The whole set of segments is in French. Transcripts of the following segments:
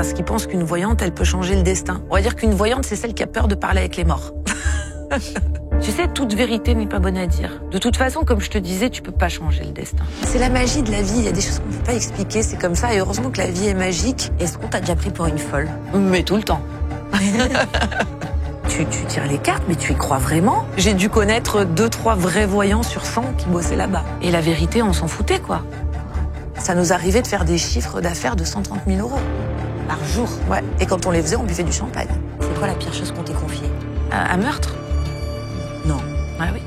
parce qu'ils pensent qu'une voyante, elle peut changer le destin. On va dire qu'une voyante, c'est celle qui a peur de parler avec les morts. Tu sais, toute vérité n'est pas bonne à dire. De toute façon, comme je te disais, tu peux pas changer le destin. C'est la magie de la vie. Il y a des choses qu'on ne peut pas expliquer. C'est comme ça. Et heureusement que la vie est magique. Est-ce qu'on t'a déjà pris pour une folle? Mais tout le temps. Tu tires les cartes, mais tu y crois vraiment? J'ai dû connaître 2-3 vrais voyants sur 100 qui bossaient là-bas. Et la vérité, on s'en foutait, quoi. Ça nous arrivait de faire des chiffres d'affaires de 130 000 euros. Par jour? Ouais. Et quand on les faisait, on buvait du champagne. C'est quoi la pire chose qu'on t'ait confiée? Un meurtre? Non. Ah oui.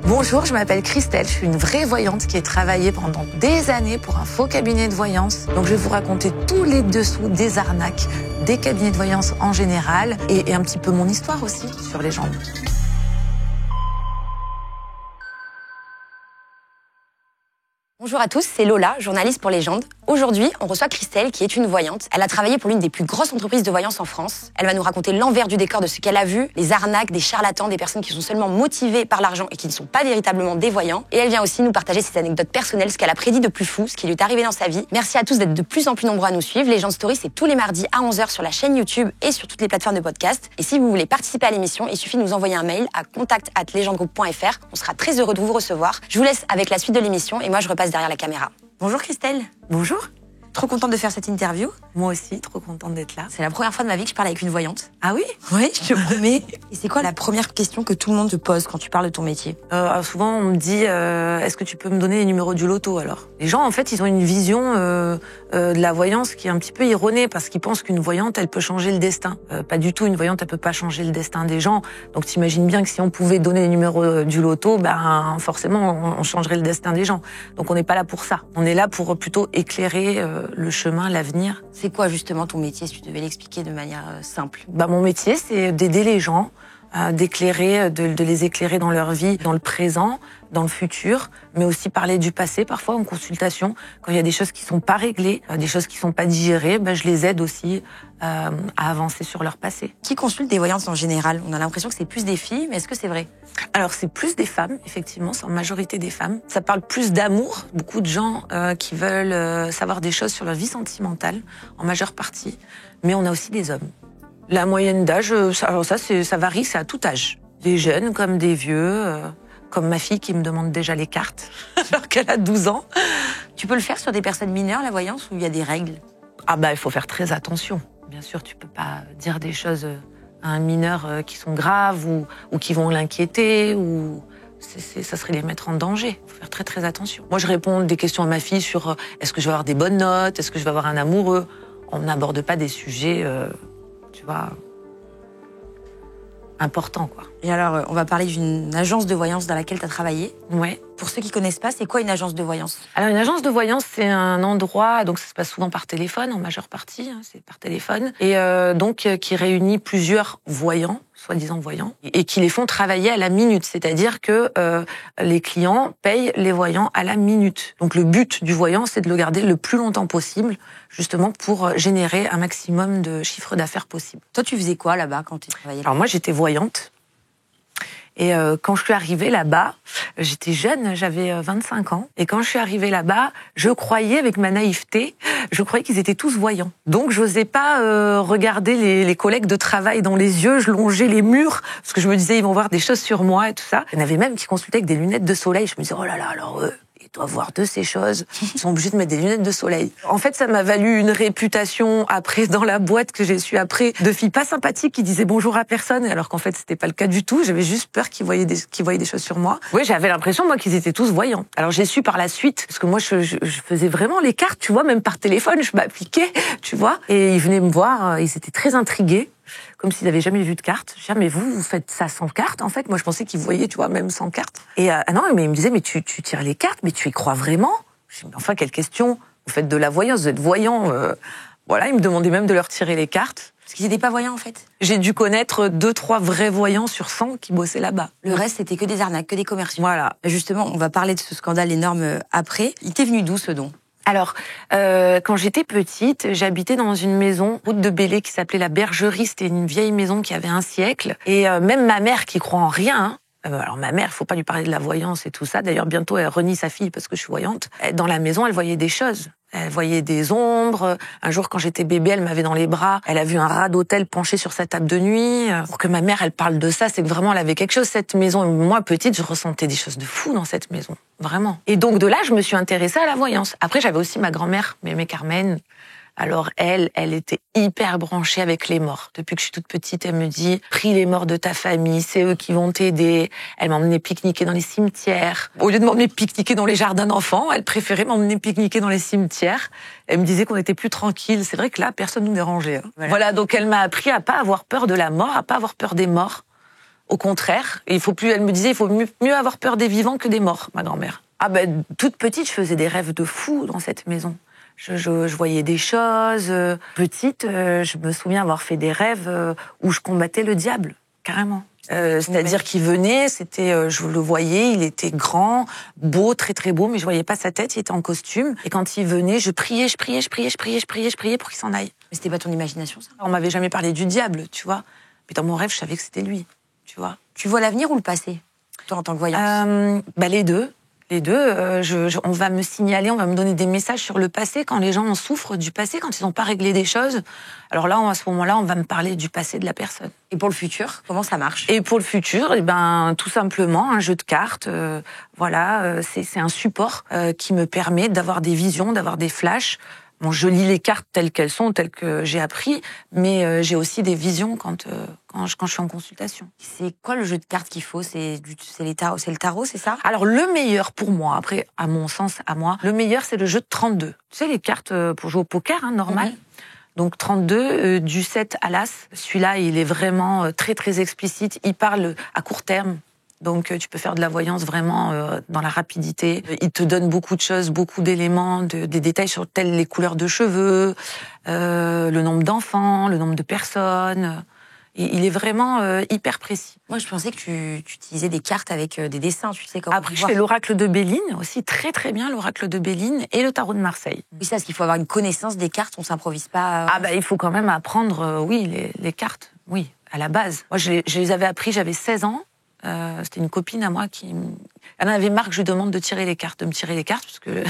Bonjour, je m'appelle Christelle, je suis une vraie voyante qui a travaillé pendant des années pour un faux cabinet de voyance. Donc je vais vous raconter tous les dessous des arnaques, des cabinets de voyance en général et un petit peu mon histoire aussi sur les gens. Bonjour à tous, c'est Lola, journaliste pour Légende. Aujourd'hui, on reçoit Christelle, qui est une voyante. Elle a travaillé pour l'une des plus grosses entreprises de voyance en France. Elle va nous raconter l'envers du décor de ce qu'elle a vu, les arnaques, des charlatans, des personnes qui sont seulement motivées par l'argent et qui ne sont pas véritablement des voyants. Et elle vient aussi nous partager ses anecdotes personnelles, ce qu'elle a prédit de plus fou, ce qui lui est arrivé dans sa vie. Merci à tous d'être de plus en plus nombreux à nous suivre. Légende Story, c'est tous les mardis à 11h sur la chaîne YouTube et sur toutes les plateformes de podcast. Et si vous voulez participer à l'émission, il suffit de nous envoyer un mail à contact@legendegroup.fr. On sera très heureux de vous recevoir. Je vous laisse avec la suite de l'émission et moi je repasse derrière la caméra. Bonjour Christelle. Bonjour. Trop contente de faire cette interview. Moi aussi, trop contente d'être là. C'est la première fois de ma vie que je parle avec une voyante. Ah oui? Oui, je te promets. Et c'est quoi la première question que tout le monde te pose quand tu parles de ton métier? Souvent, on me dit est-ce que tu peux me donner les numéros du loto alors? Les gens, en fait, ils ont une vision de la voyance qui est un petit peu erronée parce qu'ils pensent qu'une voyante, elle peut changer le destin. Pas du tout, une voyante, elle peut pas changer le destin des gens. Donc t'imagines bien que si on pouvait donner les numéros du loto, ben forcément, on changerait le destin des gens. Donc on n'est pas là pour ça. On est là pour plutôt éclairer le chemin, l'avenir. C'est quoi justement ton métier, si tu devais l'expliquer de manière simple? Mon métier, c'est d'aider les gens, d'éclairer, de les éclairer dans leur vie, dans le présent, dans le futur, mais aussi parler du passé, parfois en consultation. Quand il y a des choses qui sont pas réglées, des choses qui sont pas digérées, je les aide aussi à avancer sur leur passé. Qui consulte des voyantes en général? On a l'impression que c'est plus des filles, mais est-ce que c'est vrai? Alors c'est plus des femmes, effectivement, c'est en majorité des femmes. Ça parle plus d'amour, beaucoup de gens qui veulent savoir des choses sur leur vie sentimentale, en majeure partie, mais on a aussi des hommes. La moyenne d'âge, ça varie, c'est à tout âge. Des jeunes comme des vieux, comme ma fille qui me demande déjà les cartes, alors qu'elle a 12 ans. Tu peux le faire sur des personnes mineures, la voyance, ou il y a des règles? Il faut faire très attention. Bien sûr, tu peux pas dire des choses à un mineur qui sont graves ou qui vont l'inquiéter ou ça serait les mettre en danger. Il faut faire très très attention. Moi, je réponds des questions à ma fille sur est-ce que je vais avoir des bonnes notes, est-ce que je vais avoir un amoureux. On n'aborde pas des sujets, tu vois, importants, quoi. Et alors, on va parler d'une agence de voyance dans laquelle tu as travaillé. Ouais. Pour ceux qui connaissent pas, c'est quoi une agence de voyance? Alors, une agence de voyance, c'est un endroit, donc ça se passe souvent par téléphone, en majeure partie, c'est par téléphone, et donc qui réunit plusieurs voyants, soi-disant voyants, et qui les font travailler à la minute, c'est-à-dire que les clients payent les voyants à la minute. Donc le but du voyant, c'est de le garder le plus longtemps possible, justement pour générer un maximum de chiffre d'affaires possible. Toi, tu faisais quoi là-bas quand tu travaillais là? Alors moi, j'étais voyante. Et quand je suis arrivée là-bas, j'étais jeune, j'avais 25 ans. Et quand je suis arrivée là-bas, je croyais, avec ma naïveté, je croyais qu'ils étaient tous voyants. Donc j'osais pas regarder les collègues de travail dans les yeux, je longeais les murs, parce que je me disais, ils vont voir des choses sur moi et tout ça. Il y en avait même qui consultaient avec des lunettes de soleil. Je me disais, oh là là, alors ils doivent voir de ces choses. Ils sont obligés de mettre des lunettes de soleil. En fait, ça m'a valu une réputation après dans la boîte que j'ai su après de filles pas sympathiques qui disaient bonjour à personne, alors qu'en fait c'était pas le cas du tout. J'avais juste peur qu'ils voyaient des choses sur moi. Oui, j'avais l'impression moi qu'ils étaient tous voyants. Alors j'ai su par la suite, parce que moi je faisais vraiment les cartes, tu vois, même par téléphone, je m'appliquais, tu vois. Et ils venaient me voir, ils étaient très intrigués. Comme s'ils n'avaient jamais vu de carte. Je disais, mais vous faites ça sans carte, en fait? Moi, je pensais qu'ils voyaient, tu vois, même sans carte. Et non, mais ils me disaient, mais tu tires les cartes, mais tu y crois vraiment? Je dis, mais enfin, quelle question? Vous faites de la voyance, vous êtes voyant. Voilà, ils me demandaient même de leur tirer les cartes. Parce qu'ils n'étaient pas voyants, en fait? J'ai dû connaître 2-3 vrais voyants sur 100 qui bossaient là-bas. Le reste, c'était que des arnaques, que des commerciaux. Voilà. Justement, on va parler de ce scandale énorme après. Il t'est venu d'où, ce don? Alors, quand j'étais petite, j'habitais dans une maison, route de Belley, qui s'appelait la Bergerie. C'était une vieille maison qui avait un siècle. Et même ma mère, qui croit en rien, alors ma mère, il faut pas lui parler de la voyance et tout ça. D'ailleurs, bientôt, elle renie sa fille parce que je suis voyante. Dans la maison, elle voyait des choses. Elle voyait des ombres. Un jour, quand j'étais bébé, elle m'avait dans les bras. Elle a vu un rat d'hôtel penché sur sa table de nuit. Pour que ma mère, elle parle de ça, c'est que vraiment, elle avait quelque chose, cette maison. Et moi, petite, je ressentais des choses de fou dans cette maison. Vraiment. Et donc, de là, je me suis intéressée à la voyance. Après, j'avais aussi ma grand-mère, Mémé Carmen. Alors elle était hyper branchée avec les morts. Depuis que je suis toute petite, elle me dit « Prie les morts de ta famille, c'est eux qui vont t'aider ». Elle m'emmenait pique-niquer dans les cimetières. Au lieu de m'emmener pique-niquer dans les jardins d'enfants, elle préférait m'emmener pique-niquer dans les cimetières. Elle me disait qu'on était plus tranquille. C'est vrai que là, personne nous dérangeait. Voilà, donc elle m'a appris à pas avoir peur de la mort, à pas avoir peur des morts. Au contraire, elle me disait il faut mieux avoir peur des vivants que des morts, ma grand-mère. Ah ben, toute petite, je faisais des rêves de fou dans cette maison. Je voyais des choses. Petite, je me souviens avoir fait des rêves où je combattais le diable, carrément. C'est-à-dire qu'il venait, je le voyais, il était grand, beau, très très beau, mais je voyais pas sa tête, il était en costume. Et quand il venait, je priais pour qu'il s'en aille. Mais c'était pas ton imagination, ça? On m'avait jamais parlé du diable, tu vois. Mais dans mon rêve, je savais que c'était lui, tu vois. Tu vois l'avenir ou le passé, toi, en tant que voyante? Les deux. Les deux, on va me signaler, on va me donner des messages sur le passé quand les gens en souffrent du passé, quand ils n'ont pas réglé des choses. Alors là, à ce moment-là, on va me parler du passé de la personne. Et pour le futur, comment ça marche? Et pour le futur, tout simplement, un jeu de cartes. C'est un support qui me permet d'avoir des visions, d'avoir des flashs. Bon, je lis les cartes telles qu'elles sont, telles que j'ai appris, mais j'ai aussi des visions quand je suis en consultation. C'est quoi le jeu de cartes qu'il faut? C'est le tarot, c'est ça? Alors, le meilleur pour moi, après, à mon sens, à moi, le meilleur, c'est le jeu de 32. Tu sais, les cartes pour jouer au poker, normal. Donc 32, du 7 à l'As. Celui-là, il est vraiment très, très explicite. Il parle à court terme. Donc, tu peux faire de la voyance vraiment dans la rapidité. Il te donne beaucoup de choses, beaucoup d'éléments, des détails sur les couleurs de cheveux, le nombre d'enfants, le nombre de personnes. Il est vraiment hyper précis. Moi, je pensais que tu utilisais des cartes avec des dessins, tu sais comment. Après, je fais l'oracle de Béline, aussi très très bien, l'oracle de Béline, et le tarot de Marseille. Oui, ça, parce qu'il faut avoir une connaissance des cartes, on s'improvise pas. Il faut quand même apprendre, les cartes, oui, à la base. Moi, je les avais appris, j'avais 16 ans. C'était une copine à moi elle en avait marre que je lui demande de me tirer les cartes, parce que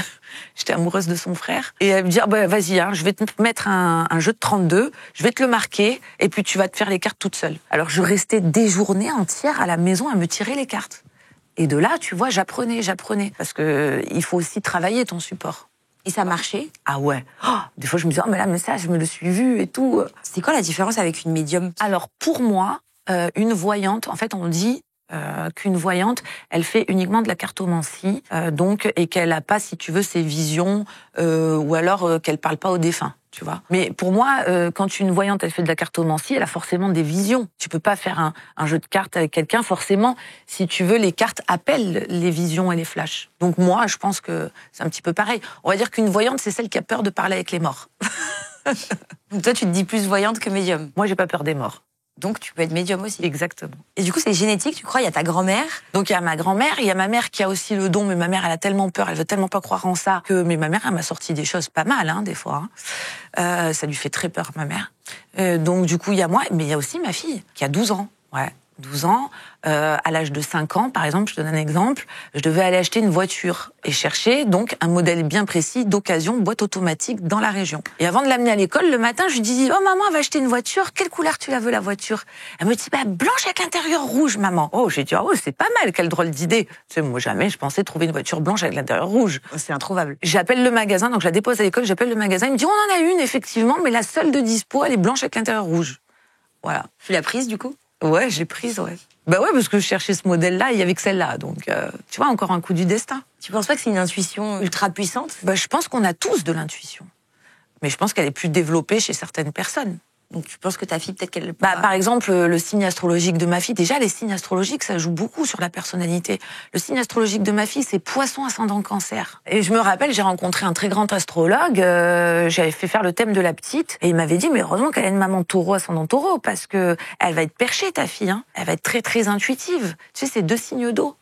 j'étais amoureuse de son frère. Et elle me dit, vas-y, je vais te mettre un jeu de 32, je vais te le marquer, et puis tu vas te faire les cartes toute seule. Alors je restais des journées entières à la maison à me tirer les cartes. Et de là, tu vois, j'apprenais. Parce que il faut aussi travailler ton support. Et ça marchait? Ah ouais. Des fois, je me disais, mais ça, je me le suis vu et tout. C'est quoi la différence avec une médium? Alors, pour moi, une voyante, en fait, on dit qu'une voyante, elle fait uniquement de la cartomancie, et qu'elle a pas, si tu veux, ses visions, ou alors qu'elle parle pas aux défunts, tu vois. Mais pour moi, quand une voyante, elle fait de la cartomancie, elle a forcément des visions. Tu peux pas faire un jeu de cartes avec quelqu'un, forcément, si tu veux, les cartes appellent les visions et les flashs. Donc moi, je pense que c'est un petit peu pareil. On va dire qu'une voyante, c'est celle qui a peur de parler avec les morts. Donc toi, tu te dis plus voyante que médium? Moi, j'ai pas peur des morts. Donc, tu peux être médium aussi. Exactement. Et du coup, c'est génétique, tu crois? Il y a ta grand-mère? Donc, il y a ma grand-mère, il y a ma mère qui a aussi le don, mais ma mère, elle a tellement peur, elle veut tellement pas croire en ça, mais ma mère, elle m'a sorti des choses pas mal, des fois. Ça lui fait très peur, ma mère. Donc, du coup, il y a moi, mais il y a aussi ma fille, qui a 12 ans. Ouais. 12 ans, à l'âge de 5 ans, par exemple, je te donne un exemple, je devais aller acheter une voiture et chercher donc un modèle bien précis d'occasion, boîte automatique dans la région. Et avant de l'amener à l'école, le matin, je lui dis « Oh maman, on va acheter une voiture, quelle couleur tu la veux la voiture ?» Elle me dit « Blanche avec l'intérieur rouge, maman. » Oh, j'ai dit « Oh, c'est pas mal, quelle drôle d'idée. » Tu sais, moi jamais, je pensais trouver une voiture blanche avec l'intérieur rouge. C'est introuvable. J'appelle le magasin, donc je la dépose à l'école, j'appelle le magasin, il me dit « On en a une, effectivement, mais la seule de dispo, elle est blanche avec l'intérieur rouge. » Voilà. Tu l'as prise, du coup? Ouais, j'ai prise, ouais. Ouais, parce que je cherchais ce modèle-là, il y avait que celle-là. Donc, tu vois, encore un coup du destin. Tu penses pas que c'est une intuition ultra puissante? Je pense qu'on a tous de l'intuition. Mais je pense qu'elle est plus développée chez certaines personnes. Donc tu penses que ta fille, peut-être qu'elle... Par exemple, le signe astrologique de ma fille, déjà les signes astrologiques, ça joue beaucoup sur la personnalité. Le signe astrologique de ma fille, c'est Poisson ascendant Cancer. Et je me rappelle, j'ai rencontré un très grand astrologue, j'avais fait faire le thème de la petite, et il m'avait dit, mais heureusement qu'elle a une maman taureau ascendant taureau, parce que elle va être perchée, ta fille, elle va être très très intuitive. Tu sais, c'est 2 signes d'eau.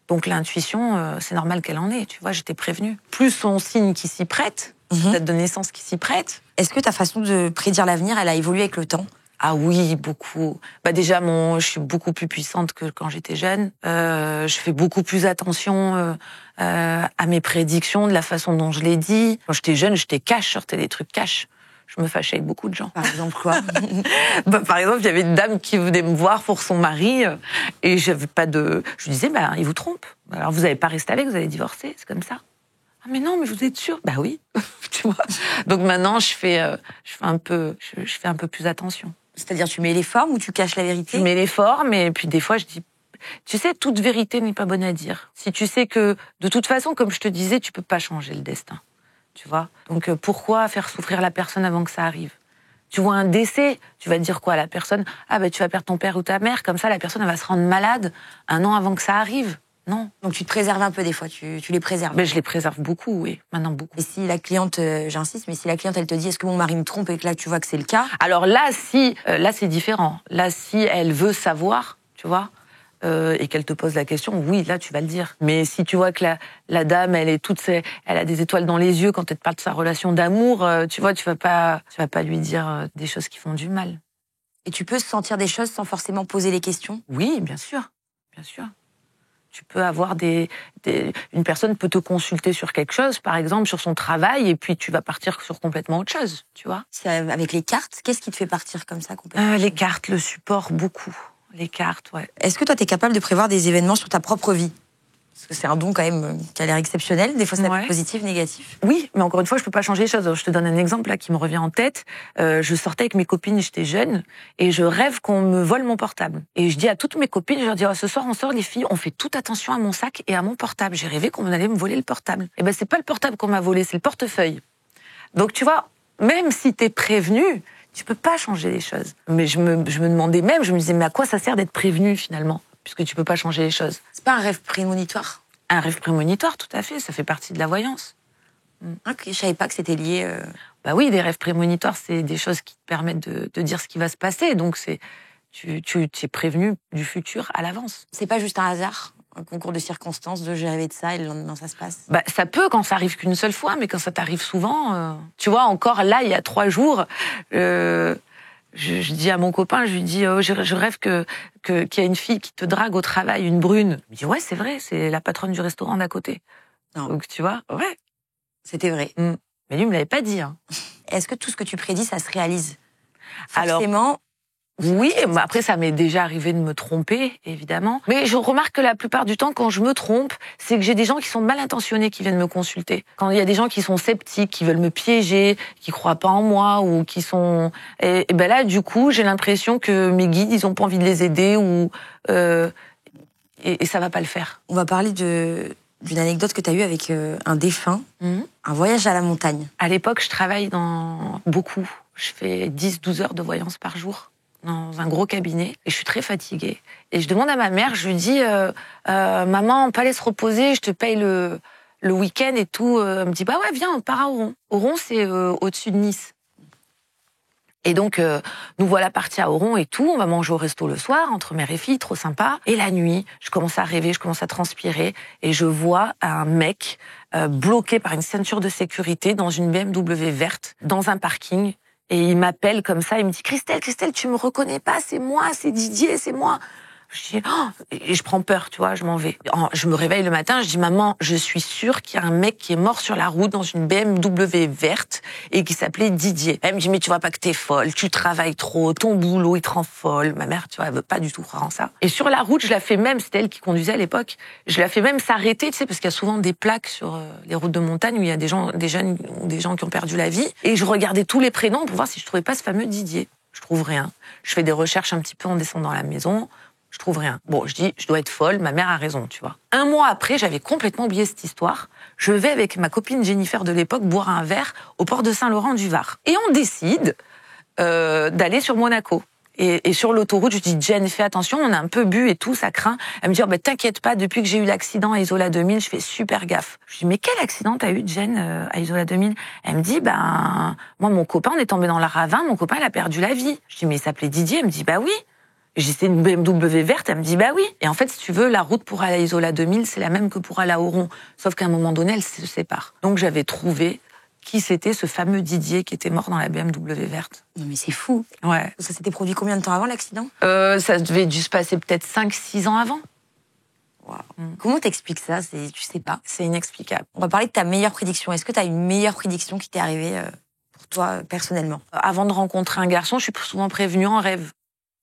Donc l'intuition, c'est normal qu'elle en ait, tu vois, j'étais prévenue. Plus son signe qui s'y prête, date de naissance qui s'y prête. Est-ce que ta façon de prédire l'avenir, elle a évolué avec le temps? Ah oui, beaucoup. Déjà, je suis beaucoup plus puissante que quand j'étais jeune. Je fais beaucoup plus attention à mes prédictions, de la façon dont je les dis. Quand j'étais jeune, j'étais cash, je sortais des trucs cash. Je me fâchais avec beaucoup de gens. Par exemple quoi? Par exemple, il y avait une dame qui venait me voir pour son mari et j'avais pas de. Je lui disais, il vous trompe. Alors vous n'allez pas rester avec, vous allez divorcer, c'est comme ça. Ah mais non, mais vous êtes sûre? Bah oui, tu vois. Donc maintenant, je fais un peu plus attention. C'est-à-dire, tu mets les formes ou tu caches la vérité? Je mets les formes et puis des fois je dis, tu sais, toute vérité n'est pas bonne à dire. Si tu sais que, de toute façon, comme je te disais, tu peux pas changer le destin. Tu vois? Donc pourquoi faire souffrir la personne avant que ça arrive? Tu vois un décès, tu vas dire quoi à la personne? Ah tu vas perdre ton père ou ta mère, comme ça la personne elle va se rendre malade 1 an avant que ça arrive. Non. Donc tu te préserves un peu des fois, tu les préserves. Je les préserve beaucoup, oui, maintenant beaucoup. Et si la cliente, j'insiste, mais si la cliente elle te dit est-ce que mon mari me trompe et que là tu vois que c'est le cas? Alors là, là c'est différent. Là, si elle veut savoir, tu vois, et qu'elle te pose la question, oui, là tu vas le dire. Mais si tu vois que la dame, elle a des étoiles dans les yeux quand elle te parle de sa relation d'amour, tu vois, tu vas pas lui dire des choses qui font du mal. Et tu peux sentir des choses sans forcément poser les questions? Oui, bien sûr, bien sûr. Tu peux avoir une personne peut te consulter sur quelque chose, par exemple sur son travail, et puis tu vas partir sur complètement autre chose, tu vois. Avec les cartes, qu'est-ce qui te fait partir comme ça complètement? Les cartes, le support, beaucoup. Les cartes, ouais. Est-ce que toi, tu es capable de prévoir des événements sur ta propre vie? Parce que c'est un don quand même qui a l'air exceptionnel. Des fois, c'est positif, négatif. Oui, mais encore une fois, je peux pas changer les choses. Alors, je te donne un exemple là qui me revient en tête. Je sortais avec mes copines, j'étais jeune, et je rêve qu'on me vole mon portable. Et je dis à toutes mes copines, je leur dis, ce soir, on sort les filles, on fait toute attention à mon sac et à mon portable. J'ai rêvé qu'on allait me voler le portable. Et c'est pas le portable qu'on m'a volé, c'est le portefeuille. Donc tu vois, même si t'es prévenu, tu peux pas changer les choses. Mais je me demandais même, je me disais, mais à quoi ça sert d'être prévenu finalement, puisque tu peux pas changer les choses? C'est pas un rêve prémonitoire? Un rêve prémonitoire, tout à fait, ça fait partie de la voyance. Ok, je savais pas que c'était lié. Oui, des rêves prémonitoires, c'est des choses qui te permettent de dire ce qui va se passer. Donc tu es prévenu du futur à l'avance. C'est pas juste un hasard, un concours de circonstances, de j'ai rêvé de ça et le lendemain ça se passe? Ça peut quand ça arrive qu'une seule fois, mais quand ça t'arrive souvent, tu vois, encore là, il y a 3 jours, je dis à mon copain, je lui dis, je rêve qu'il y a une fille qui te drague au travail, une brune. Il me dit, ouais, c'est vrai, c'est la patronne du restaurant d'à côté. Non. Donc tu vois, ouais. C'était vrai. Mais lui, il me l'avait pas dit. Hein. Est-ce que tout ce que tu prédis, ça se réalise? Forcément. Alors, oui, après ça m'est déjà arrivé de me tromper, évidemment. Mais je remarque que la plupart du temps, quand je me trompe, c'est que j'ai des gens qui sont mal intentionnés qui viennent me consulter. Quand il y a des gens qui sont sceptiques, qui veulent me piéger, qui croient pas en moi ou qui sont... Et là, du coup, j'ai l'impression que mes guides, ils ont pas envie de les aider ou... Et ça va pas le faire. On va parler d'une anecdote que tu as eue avec un défunt, un voyage à la montagne. À l'époque, je travaille dans beaucoup. Je fais 10-12 heures de voyance par jour dans un gros cabinet et je suis très fatiguée. Et je demande à ma mère, je lui dis maman, on peut aller se reposer, je te paye le week-end et tout. Elle me dit ouais, viens, on part à Oron. Oron, c'est au-dessus de Nice. Et donc, nous voilà partis à Oron et tout. On va manger au resto le soir, entre mère et fille, trop sympa. Et la nuit, je commence à rêver, je commence à transpirer. Et je vois un mec bloqué par une ceinture de sécurité dans une BMW verte, dans un parking. Et il m'appelle comme ça, il me dit « Christelle, tu me reconnais pas, c'est moi, c'est Didier, c'est moi ». Je dis et je prends peur, tu vois, je m'en vais. Je me réveille le matin, je dis maman, je suis sûre qu'il y a un mec qui est mort sur la route dans une BMW verte et qui s'appelait Didier. Elle me dit mais tu vois pas que t'es folle, tu travailles trop, ton boulot il te rend folle. Ma mère, tu vois, elle veut pas du tout croire en ça. Et sur la route, je la fais même, c'était elle qui conduisait à l'époque, je la fais même s'arrêter, tu sais, parce qu'il y a souvent des plaques sur les routes de montagne où il y a des jeunes ou des gens qui ont perdu la vie. Et je regardais tous les prénoms pour voir si je trouvais pas ce fameux Didier. Je trouve rien. Je fais des recherches un petit peu en descendant à la maison. Je trouve rien. Bon, je dis, je dois être folle, ma mère a raison, tu vois. 1 mois après, j'avais complètement oublié cette histoire. Je vais avec ma copine Jennifer de l'époque boire un verre au port de Saint-Laurent-du-Var. Et on décide d'aller sur Monaco. Et sur l'autoroute, je dis, Jen, fais attention, on a un peu bu et tout, ça craint. Elle me dit, t'inquiète pas, depuis que j'ai eu l'accident à Isola 2000, je fais super gaffe. Je dis, mais quel accident t'as eu, Jen, à Isola 2000? Elle me dit, moi, mon copain, on est tombé dans le ravin, mon copain, il a perdu la vie. Je dis, mais il s'appelait Didier? Elle me dit, oui. J'ai c'est une BMW verte, elle me dit oui. Et en fait, si tu veux, la route pour aller à Isola 2000, c'est la même que pour aller à Oron, sauf qu'à un moment donné, elle se sépare. Donc j'avais trouvé qui c'était ce fameux Didier qui était mort dans la BMW verte. Non mais c'est fou. Ouais. Ça s'était produit combien de temps avant l'accident? Ça devait dû se passer peut-être 5-6 ans avant. Wow. Comment t'expliques ça? Tu sais pas. C'est inexplicable. On va parler de ta meilleure prédiction. Est-ce que tu as une meilleure prédiction qui t'est arrivée pour toi personnellement? Avant de rencontrer un garçon, je suis souvent prévenue en rêve.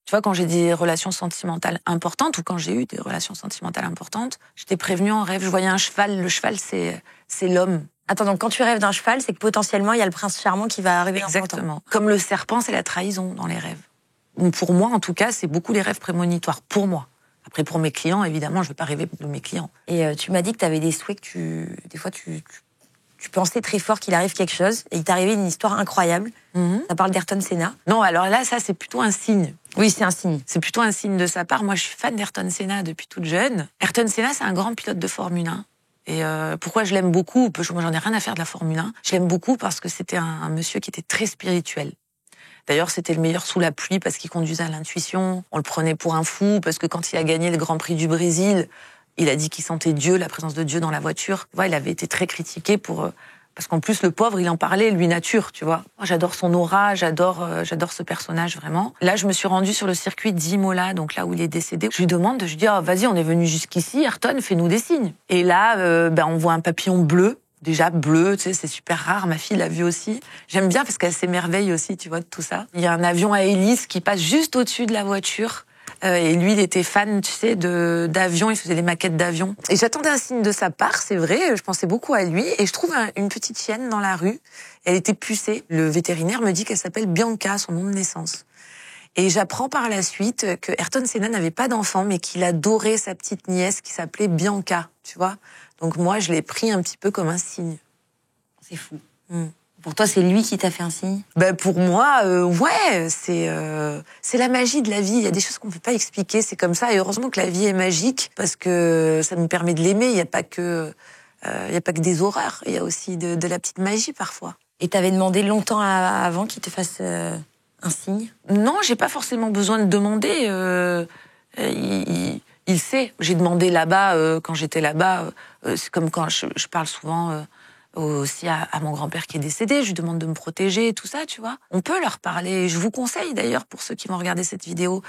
Tu vois, quand j'ai des relations sentimentales importantes ou quand j'ai eu des relations sentimentales importantes, j'étais prévenue en rêve. Je voyais un cheval. Le cheval, c'est l'homme. Attends, donc quand tu rêves d'un cheval, c'est que potentiellement il y a le prince charmant qui va arriver. Exactement. Comme le serpent, c'est la trahison dans les rêves. Donc pour moi, en tout cas, c'est beaucoup les rêves prémonitoires. Pour moi. Après, pour mes clients, évidemment, je ne vais pas rêver de mes clients. Et tu m'as dit que tu avais des souhaits que des fois, tu pensais très fort qu'il arrive quelque chose. Et il t'est arrivé une histoire incroyable. Ça parle d'Ayrton Senna. Non, alors là, ça, c'est plutôt un signe. Oui, c'est un signe. C'est plutôt un signe de sa part. Moi, je suis fan d'Ayrton Senna depuis toute jeune. Ayrton Senna, c'est un grand pilote de Formule 1. Et pourquoi je l'aime beaucoup? Moi, j'en ai rien à faire de la Formule 1. Je l'aime beaucoup parce que c'était un monsieur qui était très spirituel. D'ailleurs, c'était le meilleur sous la pluie parce qu'il conduisait à l'intuition. On le prenait pour un fou parce que quand il a gagné le Grand Prix du Brésil, il a dit qu'il sentait Dieu, la présence de Dieu dans la voiture. Tu vois, il avait été très critiqué parce qu'en plus, le pauvre, il en parlait, lui, nature, tu vois. Moi, j'adore son aura, j'adore ce personnage, vraiment. Là, je me suis rendue sur le circuit d'Imola, donc là où il est décédé. Je lui dis, vas-y, on est venu jusqu'ici, Ayrton, fais-nous des signes. Et là, on voit un papillon bleu. Déjà bleu, tu sais, c'est super rare. Ma fille l'a vu aussi. J'aime bien parce qu'elle s'émerveille aussi, tu vois, de tout ça. Il y a un avion à hélice qui passe juste au-dessus de la voiture. Et lui, il était fan, tu sais, d'avions. Il faisait des maquettes d'avions. Et j'attendais un signe de sa part, c'est vrai. Je pensais beaucoup à lui. Et je trouve une petite chienne dans la rue. Elle était pucée. Le vétérinaire me dit qu'elle s'appelle Bianca, son nom de naissance. Et j'apprends par la suite que Ayrton Senna n'avait pas d'enfant, mais qu'il adorait sa petite nièce qui s'appelait Bianca, tu vois. Donc moi, je l'ai pris un petit peu comme un signe. C'est fou. Pour toi, c'est lui qui t'a fait un signe? Pour moi, ouais, c'est la magie de la vie. Il y a des choses qu'on ne peut pas expliquer, c'est comme ça. Et heureusement que la vie est magique parce que ça nous permet de l'aimer. Il n'y a pas que des horreurs. Il y a aussi de la petite magie parfois. Et t'avais demandé longtemps avant qu'il te fasse un signe? Non, j'ai pas forcément besoin de demander. Il sait. J'ai demandé là-bas, quand j'étais là-bas. C'est comme quand je parle souvent aussi à mon grand-père qui est décédé. Je lui demande de me protéger, tout ça, tu vois. On peut leur parler. Je vous conseille d'ailleurs, pour ceux qui vont regarder cette vidéo,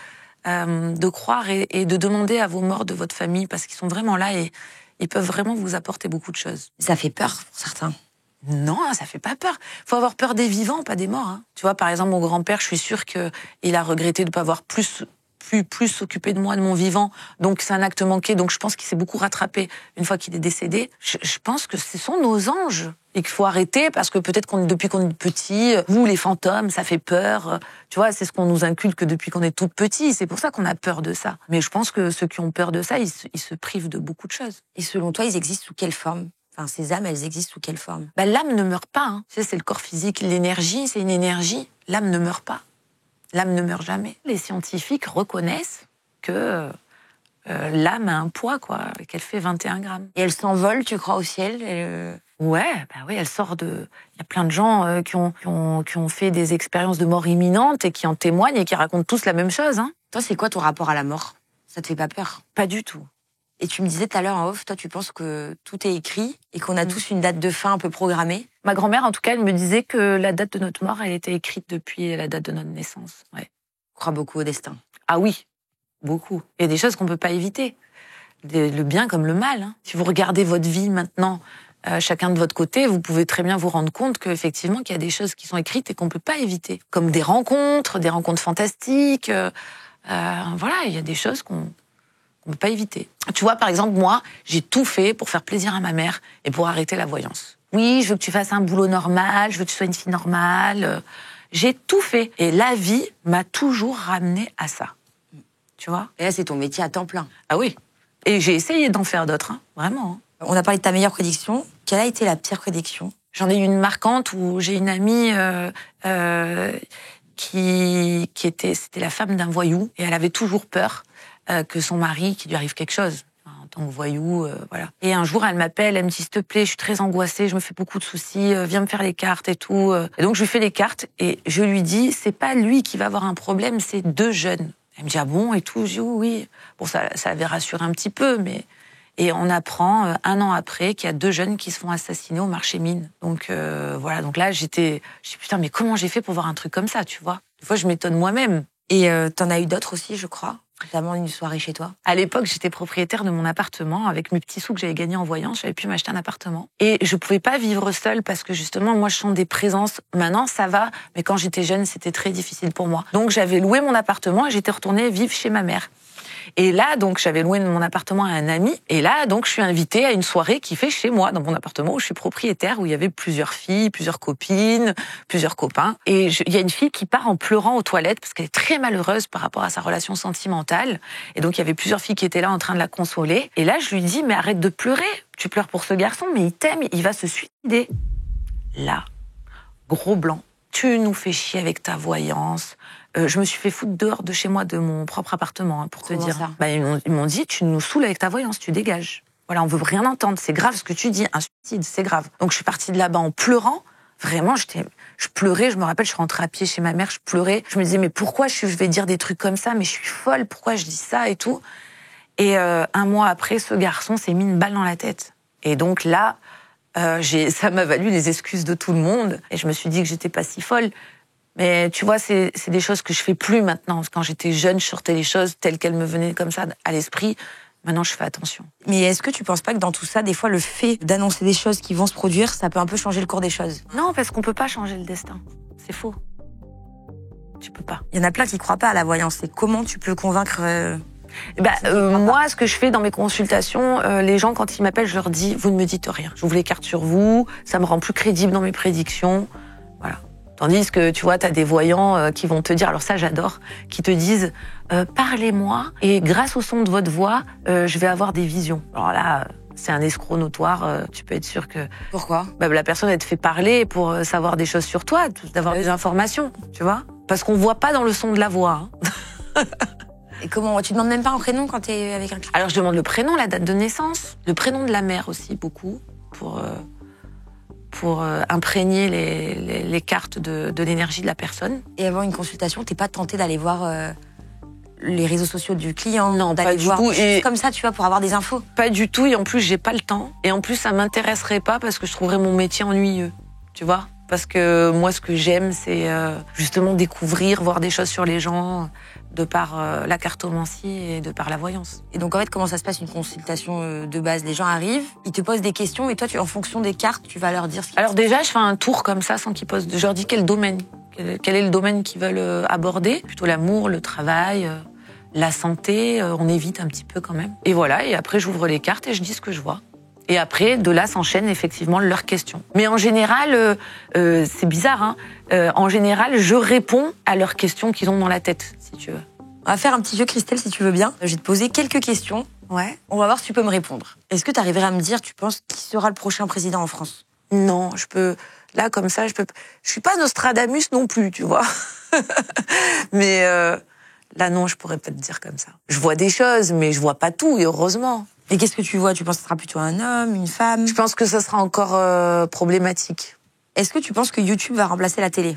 de croire et de demander à vos morts de votre famille parce qu'ils sont vraiment là et ils peuvent vraiment vous apporter beaucoup de choses. Ça fait peur pour certains. Non, ça fait pas peur. Faut avoir peur des vivants, pas des morts. Hein. Tu vois, par exemple, mon grand-père, je suis sûre qu'il a regretté de ne pas avoir plus s'occuper de moi, de mon vivant. Donc, c'est un acte manqué. Donc, je pense qu'il s'est beaucoup rattrapé une fois qu'il est décédé. Je pense que ce sont nos anges et qu'il faut arrêter parce que peut-être depuis qu'on est petit, vous, les fantômes, ça fait peur. Tu vois, c'est ce qu'on nous inculque depuis qu'on est tout petit. C'est pour ça qu'on a peur de ça. Mais je pense que ceux qui ont peur de ça, ils se privent de beaucoup de choses. Et selon toi, ils existent sous quelle forme? Enfin, ces âmes, elles existent sous quelle forme? L'âme ne meurt pas. Hein. Tu sais, c'est le corps physique. L'énergie, c'est une énergie. L'âme ne meurt pas. L'âme ne meurt jamais. Les scientifiques reconnaissent que l'âme a un poids, quoi, qu'elle fait 21 grammes. Et elle s'envole, tu crois, au ciel? Ouais, oui, elle sort de... Il y a plein de gens qui ont fait des expériences de mort imminente et qui en témoignent et qui racontent tous la même chose. Hein. Toi, c'est quoi ton rapport à la mort? Ça te fait pas peur? Pas du tout. Et tu me disais tout à l'heure en off, toi, tu penses que tout est écrit et qu'on a tous une date de fin un peu programmée? Ma grand-mère, en tout cas, elle me disait que la date de notre mort, elle était écrite depuis la date de notre naissance. Ouais. Tu crois beaucoup au destin? Ah oui, beaucoup. Il y a des choses qu'on peut pas éviter. Le bien comme le mal. Hein. Si vous regardez votre vie maintenant, chacun de votre côté, vous pouvez très bien vous rendre compte qu'effectivement, qu'il y a des choses qui sont écrites et qu'on peut pas éviter. Comme des rencontres fantastiques. Voilà, il y a des choses qu'on peut pas éviter. Tu vois, par exemple, moi, j'ai tout fait pour faire plaisir à ma mère et pour arrêter la voyance. Oui, je veux que tu fasses un boulot normal, je veux que tu sois une fille normale. J'ai tout fait. Et la vie m'a toujours ramenée à ça. Tu vois? Et là, c'est ton métier à temps plein. Ah oui. Et j'ai essayé d'en faire d'autres, hein, vraiment. Hein. On a parlé de ta meilleure prédiction. Quelle a été la pire prédiction? J'en ai eu une marquante où j'ai une amie c'était la femme d'un voyou et elle avait toujours peur que son mari, qu'il lui arrive quelque chose en tant que voyou, voilà. Et un jour, elle m'appelle, elle me dit, s'il te plaît, je suis très angoissée, je me fais beaucoup de soucis, viens me faire les cartes et tout. Et donc, je lui fais les cartes et je lui dis, c'est pas lui qui va avoir un problème, c'est deux jeunes. Elle me dit, ah bon, et tout. Je dis, oui. Bon, ça avait rassuré un petit peu, mais... Et on apprend 1 an après qu'il y a 2 jeunes qui se font assassiner au marché mine. Donc voilà, donc là je dis putain, mais comment j'ai fait pour voir un truc comme ça, tu vois? Des fois je m'étonne moi-même. Et t'en as eu d'autres aussi, je crois, notamment une soirée chez toi. À l'époque, j'étais propriétaire de mon appartement. Avec mes petits sous que j'avais gagnés en voyance, j'avais pu m'acheter un appartement. Et je pouvais pas vivre seule parce que justement, moi, je sens des présences. Maintenant, ça va, mais quand j'étais jeune, c'était très difficile pour moi. Donc, j'avais loué mon appartement et j'étais retournée vivre chez ma mère. Et là, donc, j'avais loué mon appartement à un ami. Et là, donc, je suis invitée à une soirée qui fait chez moi, dans mon appartement où je suis propriétaire, où il y avait plusieurs filles, plusieurs copines, plusieurs copains. Et il y a une fille qui part en pleurant aux toilettes parce qu'elle est très malheureuse par rapport à sa relation sentimentale. Et donc, il y avait plusieurs filles qui étaient là en train de la consoler. Et là, je lui dis, mais arrête de pleurer. Tu pleures pour ce garçon, mais il t'aime, il va se suicider. Là, gros blanc. Tu nous fais chier avec ta voyance. Je me suis fait foutre dehors de chez moi, de mon propre appartement, pour te dire. Ça Ils m'ont dit, tu nous saoules avec ta voyance, tu dégages. Voilà, on veut rien entendre, c'est grave ce que tu dis, un suicide, c'est grave. Donc je suis partie de là-bas en pleurant. Vraiment, je pleurais, je me rappelle, je suis rentrée à pied chez ma mère, je pleurais. Je me disais, mais pourquoi je vais dire des trucs comme ça? Mais je suis folle, pourquoi je dis ça et tout? Et 1 mois après, ce garçon s'est mis une balle dans la tête. Et donc là, ça m'a valu les excuses de tout le monde. Et je me suis dit que j'étais pas si folle. Mais tu vois, c'est des choses que je fais plus maintenant. Quand j'étais jeune, je sortais les choses telles qu'elles me venaient comme ça à l'esprit. Maintenant, je fais attention. Mais est-ce que tu penses pas que dans tout ça, des fois, le fait d'annoncer des choses qui vont se produire, ça peut un peu changer le cours des choses? Non, parce qu'on peut pas changer le destin. C'est faux. Tu peux pas. Il y en a plein qui croient pas à la voyance. Et comment tu peux convaincre moi, ce que je fais dans mes consultations, les gens, quand ils m'appellent, je leur dis, vous ne me dites rien. J'ouvre les cartes sur vous, ça me rend plus crédible dans mes prédictions. Voilà. Tandis que, tu vois, t'as des voyants qui vont te dire, alors ça j'adore, qui te disent parlez-moi et grâce au son de votre voix, je vais avoir des visions. Alors là, c'est un escroc notoire, tu peux être sûr que... Pourquoi? La personne, elle te fait parler pour savoir des choses sur toi, d'avoir des informations, tu vois. Parce qu'on voit pas dans le son de la voix. Hein. Et comment? Tu demandes même pas un prénom quand t'es avec un client? Alors je demande le prénom, la date de naissance, le prénom de la mère aussi, beaucoup, pour imprégner les cartes de l'énergie de la personne. Et avant une consultation, t'es pas tenté d'aller voir les réseaux sociaux du client? Non, pas d'aller du voir tout. Et comme ça, tu vois, pour avoir des infos? Pas du tout, et en plus, j'ai pas le temps. Et en plus, ça m'intéresserait pas parce que je trouverais mon métier ennuyeux, tu vois. Parce que moi, ce que j'aime, c'est justement découvrir, voir des choses sur les gens, de par la cartomancie et de par la voyance. Et donc, en fait, comment ça se passe une consultation de base? Les gens arrivent, ils te posent des questions et toi, en fonction des cartes, tu vas leur dire ce qu'ils... Alors déjà, je fais un tour comme ça sans qu'ils posent... Je leur dis quel domaine, quel est le domaine qu'ils veulent aborder. Plutôt l'amour, le travail, la santé, on évite un petit peu quand même. Et voilà, et après, j'ouvre les cartes et je dis ce que je vois. Et après, de là s'enchaînent effectivement leurs questions. Mais en général, c'est bizarre, hein, en général, je réponds à leurs questions qu'ils ont dans la tête, si tu veux. On va faire un petit jeu, Christelle, si tu veux bien. Je vais te poser quelques questions. Ouais. On va voir si tu peux me répondre. Est-ce que tu arriverais à me dire, tu penses, qui sera le prochain président en France? Non, je peux... Là, comme ça, je suis pas Nostradamus non plus, tu vois. Mais là, non, je pourrais pas te dire comme ça. Je vois des choses, mais je vois pas tout, et heureusement. Et qu'est-ce que tu vois? Tu penses que ce sera plutôt un homme, une femme? Je pense que ça sera encore problématique. Est-ce que tu penses que YouTube va remplacer la télé?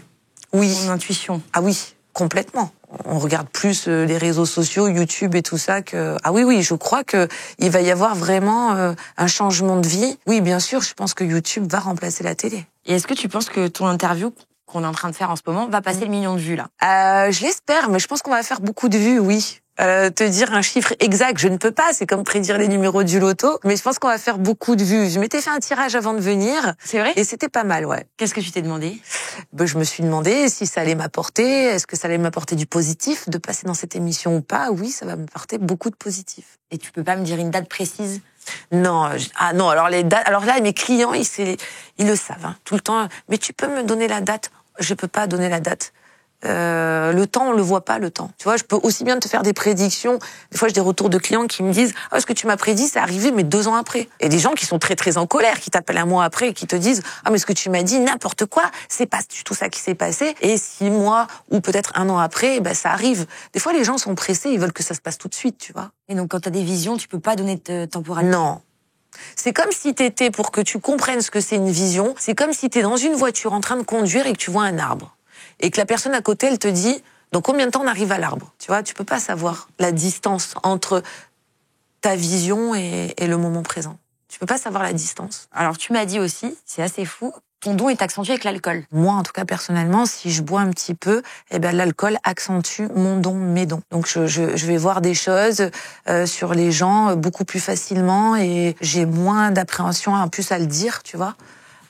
Oui. Mon intuition. Ah oui, complètement. On regarde plus les réseaux sociaux, YouTube et tout ça que... Ah oui, je crois que il va y avoir vraiment un changement de vie. Oui, bien sûr, je pense que YouTube va remplacer la télé. Et est-ce que tu penses que ton interview qu'on est en train de faire en ce moment va passer le million de vues, là? Je l'espère, mais je pense qu'on va faire beaucoup de vues, oui. Te dire un chiffre exact, je ne peux pas, c'est comme prédire les numéros du loto, mais je pense qu'on va faire beaucoup de vues. Je m'étais fait un tirage avant de venir. C'est vrai? Et c'était pas mal, ouais. Qu'est-ce que tu t'es demandé? Je me suis demandé si ça allait m'apporter, est-ce que ça allait m'apporter du positif, de passer dans cette émission ou pas. Oui, ça va m'apporter beaucoup de positif. Et tu peux pas me dire une date précise? Non, non, alors les dates, alors là, mes clients, ils le savent, hein, tout le temps. Mais tu peux me donner la date? Je peux pas donner la date. Le temps, on le voit pas, le temps. Tu vois, je peux aussi bien te faire des prédictions. Des fois, j'ai des retours de clients qui me disent « Ah, ce que tu m'as prédit, c'est arrivé, mais 2 ans après. » Et des gens qui sont très, très en colère, qui t'appellent un mois après et qui te disent « Ah, mais ce que tu m'as dit, n'importe quoi, c'est pas du tout ça qui s'est passé. » Et 6 mois ou peut-être 1 an après, ça arrive. Des fois, les gens sont pressés, ils veulent que ça se passe tout de suite, tu vois. Et donc, quand t'as des visions, tu peux pas donner de temporalité? Non. C'est comme si t'étais, pour que tu comprennes ce que c'est une vision, c'est comme si t'es dans une voiture en train de conduire et que tu vois un arbre. Et que la personne à côté, elle te dit, dans combien de temps on arrive à l'arbre? Tu vois, tu peux pas savoir la distance entre ta vision et le moment présent. Tu peux pas savoir la distance. Alors, tu m'as dit aussi, c'est assez fou, ton don est accentué avec l'alcool. Moi, en tout cas, personnellement, si je bois un petit peu, eh ben, l'alcool accentue mon don, mes dons. Donc, je vais voir des choses sur les gens beaucoup plus facilement et j'ai moins d'appréhension en plus à le dire, tu vois.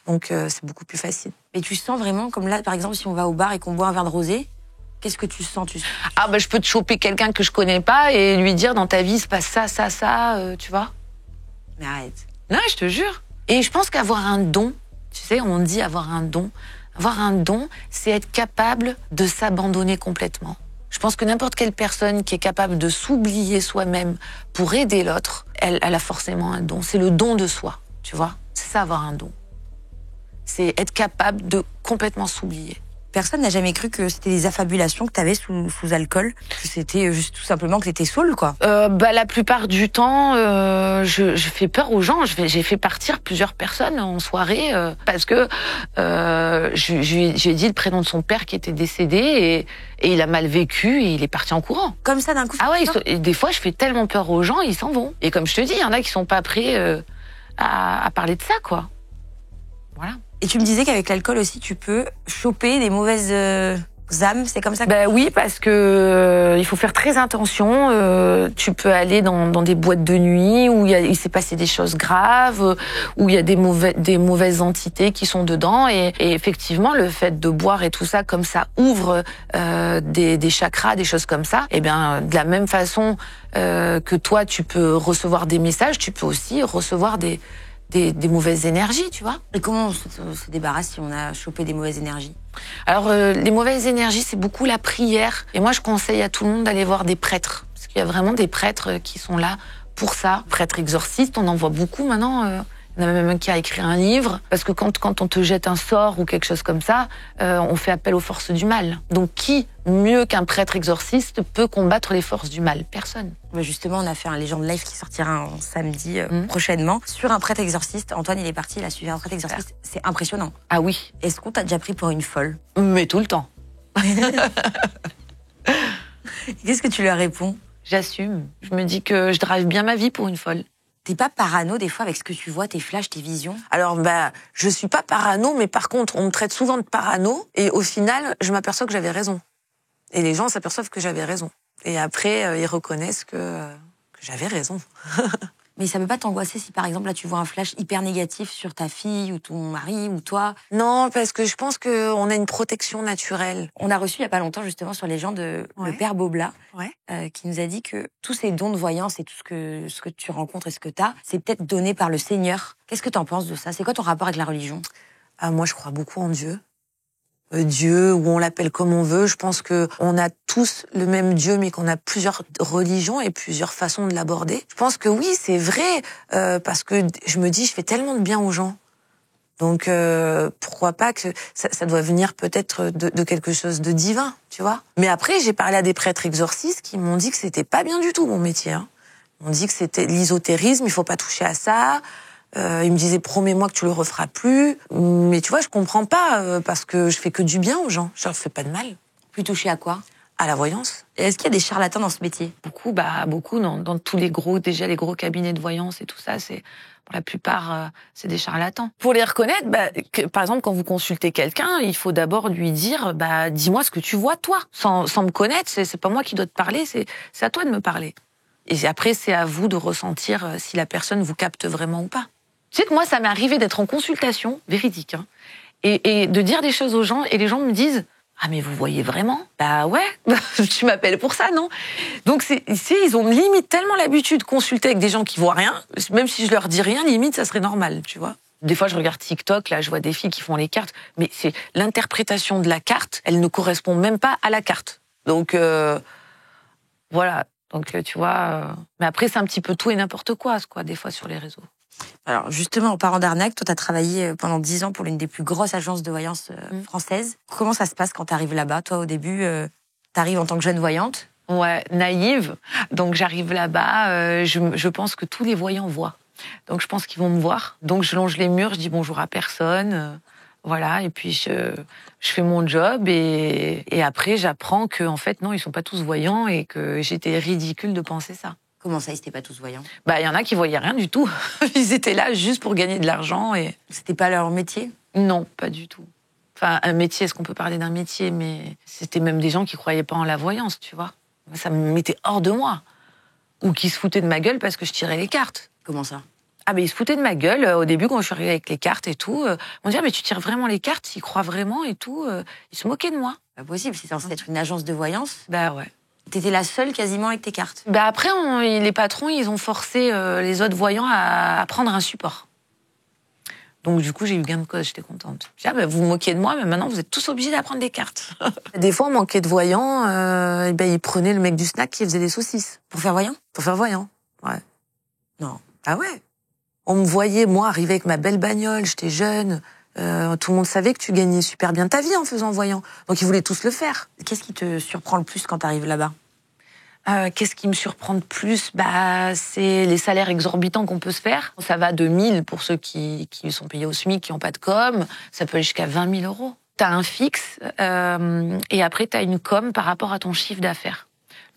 Donc, c'est beaucoup plus facile. Mais tu sens vraiment, comme là, par exemple, si on va au bar et qu'on boit un verre de rosé, qu'est-ce que tu sens? Ah, ben, je peux te choper quelqu'un que je connais pas et lui dire, dans ta vie, il se passe ça, ça, ça, tu vois. Mais arrête. Non, je te jure. Et je pense qu'avoir un don, tu sais, on dit avoir un don. Avoir un don, c'est être capable de s'abandonner complètement. Je pense que n'importe quelle personne qui est capable de s'oublier soi-même pour aider l'autre, elle a forcément un don. C'est le don de soi, tu vois. C'est ça, avoir un don. C'est être capable de complètement s'oublier. Personne n'a jamais cru que c'était des affabulations que tu avais sous alcool, que c'était juste tout simplement que tu étais saoul, quoi. La plupart du temps, je fais peur aux gens. J'ai fait partir plusieurs personnes en soirée parce que j'ai dit le prénom de son père qui était décédé et il a mal vécu et il est parti en courant. Comme ça, d'un coup. Ah ouais, et des fois je fais tellement peur aux gens, ils s'en vont. Et comme je te dis, il y en a qui sont pas prêts à parler de ça, quoi. Voilà. Et tu me disais qu'avec l'alcool aussi, tu peux choper des mauvaises âmes, c'est comme ça que... Oui, parce que il faut faire très attention. Tu peux aller dans des boîtes de nuit où il s'est passé des choses graves, où il y a des mauvaises entités qui sont dedans. Et effectivement, le fait de boire et tout ça, comme ça ouvre des chakras, des choses comme ça. Et bien, de la même façon que toi, tu peux recevoir des messages, tu peux aussi recevoir des mauvaises énergies, tu vois. Et comment on se débarrasse si on a chopé des mauvaises énergies? Alors, les mauvaises énergies, c'est beaucoup la prière. Et moi, je conseille à tout le monde d'aller voir des prêtres. Parce qu'il y a vraiment des prêtres qui sont là pour ça. Prêtres exorcistes, on en voit beaucoup maintenant. Il y en a même un qui a écrit un livre. Parce que quand on te jette un sort ou quelque chose comme ça, on fait appel aux forces du mal. Donc, qui, mieux qu'un prêtre exorciste, peut combattre les forces du mal? Personne. Justement, on a fait un Légende Live qui sortira un samedi prochainement sur un prêtre exorciste. Antoine, il est parti, il a suivi un prêtre exorciste. C'est impressionnant. Ah oui. Est-ce qu'on t'a déjà pris pour une folle? Mais tout le temps. Qu'est-ce que tu leur réponds? J'assume. Je me dis que je drive bien ma vie pour une folle. T'es pas parano des fois avec ce que tu vois, tes flashs, tes visions? Alors, je suis pas parano, mais par contre, on me traite souvent de parano, et au final, je m'aperçois que j'avais raison. Et les gens s'aperçoivent que j'avais raison. Et après, ils reconnaissent que j'avais raison. Mais ça peut pas t'angoisser si, par exemple, là, tu vois un flash hyper négatif sur ta fille ou ton mari ou toi? Non, parce que je pense qu'on a une protection naturelle. On a reçu il y a pas longtemps, justement, sur les gens le père Bobla, qui nous a dit que tous ces dons de voyance et tout ce que tu rencontres et ce que t'as, c'est peut-être donné par le Seigneur. Qu'est-ce que t'en penses de ça? C'est quoi ton rapport avec la religion? Moi, je crois beaucoup en Dieu. Dieu, ou on l'appelle comme on veut. Je pense que on a tous le même Dieu, mais qu'on a plusieurs religions et plusieurs façons de l'aborder. Je pense que oui, c'est vrai, parce que je me dis, je fais tellement de bien aux gens. Donc, pourquoi pas que ça doit venir peut-être de quelque chose de divin, tu vois. Mais après, j'ai parlé à des prêtres exorcistes qui m'ont dit que c'était pas bien du tout, mon métier. Hein. Ils m'ont dit que c'était l'ésotérisme, il faut pas toucher à ça. Il me disait, promets-moi que tu le referas plus. Mais tu vois, je comprends pas, parce que je fais que du bien aux gens. Je leur fais pas de mal. Plus touché à quoi? À la voyance. Et est-ce qu'il y a des charlatans dans ce métier? Beaucoup, beaucoup dans tous les gros cabinets de voyance et tout ça, c'est pour la plupart, c'est des charlatans. Pour les reconnaître, par exemple, quand vous consultez quelqu'un, il faut d'abord lui dire, dis-moi ce que tu vois toi, sans me connaître. C'est pas moi qui dois te parler, c'est à toi de me parler. Et après, c'est à vous de ressentir si la personne vous capte vraiment ou pas. Tu sais que moi, ça m'est arrivé d'être en consultation, véridique, hein, et de dire des choses aux gens, et les gens me disent « Ah, mais vous voyez vraiment ?» Bah ouais, tu m'appelles pour ça, non? Donc, ils ont limite tellement l'habitude de consulter avec des gens qui voient rien, même si je leur dis rien, limite, ça serait normal, tu vois. Des fois, je regarde TikTok, là, je vois des filles qui font les cartes, mais c'est l'interprétation de la carte, elle ne correspond même pas à la carte. Donc, voilà. Donc, tu vois... Mais après, c'est un petit peu tout et n'importe quoi, des fois, sur les réseaux. Alors, justement, en parlant d'arnaque, toi, tu as travaillé pendant 10 ans pour l'une des plus grosses agences de voyance françaises. Comment ça se passe quand tu arrives là-bas? Toi, au début, tu arrives en tant que jeune voyante? Ouais, naïve. Donc, j'arrive là-bas, je pense que tous les voyants voient. Donc, je pense qu'ils vont me voir. Donc, je longe les murs, je dis bonjour à personne. Voilà, et puis je fais mon job et après, j'apprends que, en fait, non, ils sont pas tous voyants et que j'étais ridicule de penser ça. Comment ça, ils n'étaient pas tous voyants? Bah, il y en a qui voyaient rien du tout. Ils étaient là juste pour gagner de l'argent et... C'était pas leur métier? Non, pas du tout. Enfin, un métier, est-ce qu'on peut parler d'un métier? Mais c'était même des gens qui croyaient pas en la voyance, tu vois. Ça me mettait hors de moi. Ou qui se foutaient de ma gueule parce que je tirais les cartes. Comment ça? Ah, mais ils se foutaient de ma gueule au début quand je suis arrivée avec les cartes et tout. On disait, mais tu tires vraiment les cartes, ils croient vraiment et tout. Ils se moquaient de moi. Pas possible, c'est censé être une agence de voyance. Bah ouais. T'étais la seule quasiment avec tes cartes. Bah après, les patrons, ils ont forcé les autres voyants à prendre un support. Donc du coup, j'ai eu gain de cause, j'étais contente. Je dis, ah, bah, vous vous moquiez de moi, mais maintenant vous êtes tous obligés d'apprendre des cartes. Des fois, on manquait de voyants, et ben, ils prenaient le mec du snack qui faisait des saucisses. Pour faire voyant? Pour faire voyant, ouais. Non. Ah ouais. On me voyait, moi, arriver avec ma belle bagnole, j'étais jeune. Tout le monde savait que tu gagnais super bien ta vie en faisant voyant. Donc ils voulaient tous le faire. Qu'est-ce qui te surprend le plus quand t'arrives là-bas? Qu'est-ce qui me surprend de plus? Bah, c'est les salaires exorbitants qu'on peut se faire. Ça va de 1000 pour ceux qui sont payés au SMIC, qui n'ont pas de com. Ça peut aller jusqu'à 20 000 euros. T'as un fixe et après t'as une com par rapport à ton chiffre d'affaires.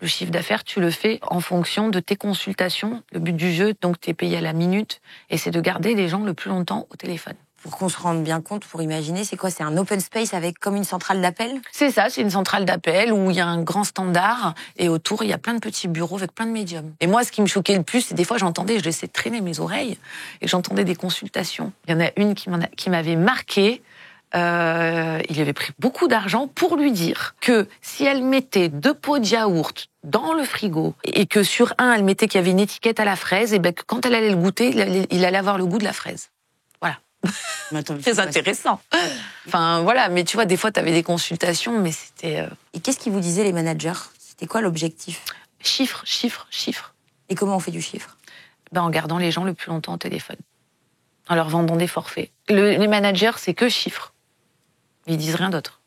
Le chiffre d'affaires, tu le fais en fonction de tes consultations. Le but du jeu, donc, t'es payé à la minute et c'est de garder les gens le plus longtemps au téléphone. Pour qu'on se rende bien compte, pour imaginer, c'est quoi? C'est un open space avec comme une centrale d'appel? C'est ça, c'est une centrale d'appel où il y a un grand standard et autour, il y a plein de petits bureaux avec plein de médiums. Et moi, ce qui me choquait le plus, c'est des fois, j'entendais, je laissais traîner mes oreilles et j'entendais des consultations. Il y en a une qui m'avait marquée. Il avait pris beaucoup d'argent pour lui dire que si elle mettait 2 pots de yaourt dans le frigo et que sur un, elle mettait qu'il y avait une étiquette à la fraise, et ben que quand elle allait le goûter, il allait avoir le goût de la fraise. Voilà. Très intéressant. Enfin, voilà, mais tu vois, des fois, tu avais des consultations, mais c'était... Et qu'est-ce qu'ils vous disaient, les managers? C'était quoi l'objectif? Chiffre, chiffre, chiffre. Et comment on fait du chiffre? Ben, en gardant les gens le plus longtemps au téléphone. En leur vendant des forfaits. Les managers, c'est que chiffre. Ils disent rien d'autre.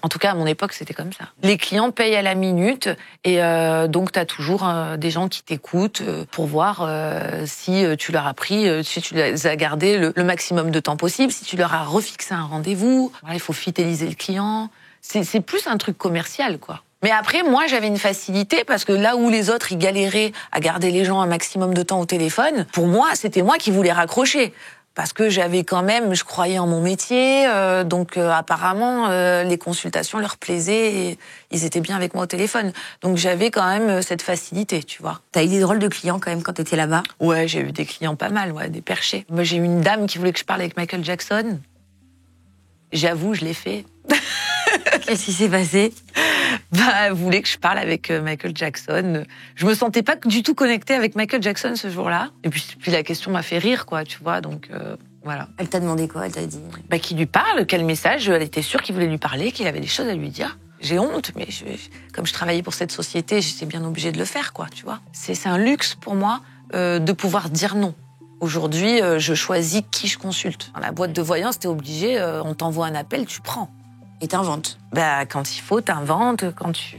En tout cas, à mon époque, c'était comme ça. Les clients payent à la minute et donc tu as toujours des gens qui t'écoutent pour voir si tu leur as pris, si tu les as gardés le maximum de temps possible, si tu leur as refixé un rendez-vous. Voilà, il faut fidéliser le client. C'est plus un truc commercial, quoi. Mais après, moi, j'avais une facilité parce que là où les autres, ils galéraient à garder les gens un maximum de temps au téléphone, pour moi, c'était moi qui voulais raccrocher. Parce que j'avais quand même, je croyais en mon métier, donc apparemment les consultations leur plaisaient et ils étaient bien avec moi au téléphone. Donc j'avais quand même cette facilité, tu vois. T'as eu des drôles de clients quand même quand t'étais là-bas? Ouais, j'ai eu des clients pas mal, ouais, des perchés. Moi, j'ai eu une dame qui voulait que je parle avec Michael Jackson. J'avoue, je l'ai fait. Qu'est-ce qui s'est passé? Bah, elle voulait que je parle avec Michael Jackson. Je me sentais pas du tout connectée avec Michael Jackson ce jour-là. Et puis la question m'a fait rire, quoi, tu vois, donc voilà. Elle t'a demandé quoi? Elle t'a dit? Bah, qu'il lui parle, quel message, elle était sûre qu'il voulait lui parler, qu'il avait des choses à lui dire. J'ai honte, mais comme je travaillais pour cette société, j'étais bien obligée de le faire, quoi, tu vois. C'est un luxe pour moi de pouvoir dire non. Aujourd'hui, je choisis qui je consulte. Dans la boîte de voyance, t'es obligé, on t'envoie un appel, tu prends. Et t'inventes? Bah, quand il faut, t'inventes. Quand tu...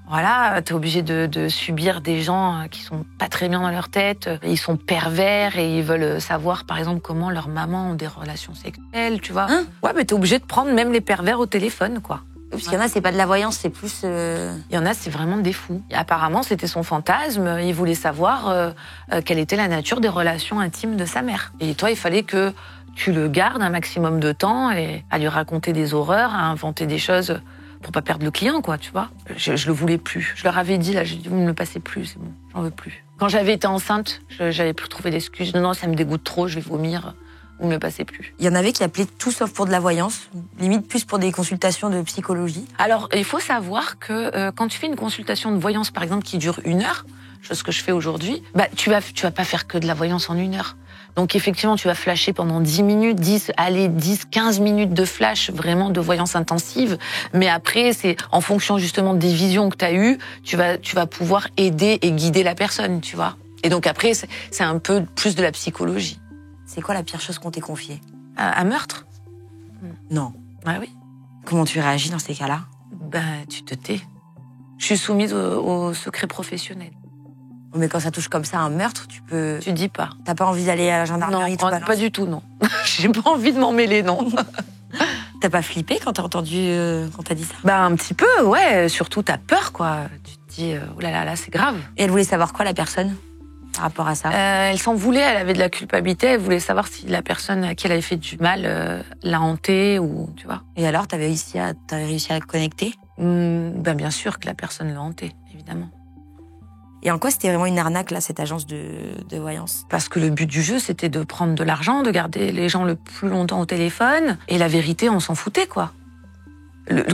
Voilà, t'es obligé de subir des gens qui sont pas très bien dans leur tête. Ils sont pervers et ils veulent savoir, par exemple, comment leurs mamans ont des relations sexuelles, tu vois. Ouais, mais t'es obligé de prendre même les pervers au téléphone, quoi. Parce qu'il y en a, c'est pas de la voyance, c'est plus... Il y en a, c'est vraiment des fous. Et apparemment, c'était son fantasme. Il voulait savoir quelle était la nature des relations intimes de sa mère. Et toi, il fallait que tu le gardes un maximum de temps et à lui raconter des horreurs, à inventer des choses pour pas perdre le client, quoi, tu vois. Je le voulais plus. Je leur avais dit, là, j'ai dit, vous ne me le passez plus, c'est bon, j'en veux plus. Quand j'avais été enceinte, j'avais plus trouvé d'excuses. Non, ça me dégoûte trop, je vais vomir. Vous ne me le passez plus. Il y en avait qui appelaient tout sauf pour de la voyance, limite plus pour des consultations de psychologie. Alors, il faut savoir que quand tu fais une consultation de voyance, par exemple, qui dure 1 heure, chose que je fais aujourd'hui, bah, tu vas pas faire que de la voyance en 1 heure. Donc effectivement, tu vas flasher pendant 10 minutes, 10, 15 minutes de flash, vraiment de voyance intensive. Mais après, c'est en fonction justement des visions que tu as eues, tu vas pouvoir aider et guider la personne, tu vois. Et donc après, c'est un peu plus de la psychologie. C'est quoi la pire chose qu'on t'ait confiée? Un meurtre? Non. Ah oui. Comment tu réagis dans ces cas-là? Ben, tu te tais. Je suis soumise au secret professionnel. Mais quand ça touche comme ça un meurtre, tu peux... Tu dis pas. T'as pas envie d'aller à la gendarmerie? Non, pas du tout, non. J'ai pas envie de m'en mêler, non. T'as pas flippé quand t'as entendu, quand t'as dit ça? Bah, un petit peu, ouais. Surtout, t'as peur, quoi. Tu te dis, oh là, c'est grave. Et elle voulait savoir quoi, la personne, par rapport à ça? Elle s'en voulait, elle avait de la culpabilité, elle voulait savoir si la personne à qui elle avait fait du mal l'a hantée ou, tu vois. Et alors, t'avais réussi à connecter? Ben bien sûr que la personne l'a hantée, évidemment. Et en quoi c'était vraiment une arnaque, là, cette agence de voyance? Parce que le but du jeu, c'était de prendre de l'argent, de garder les gens le plus longtemps au téléphone. Et la vérité, on s'en foutait, quoi.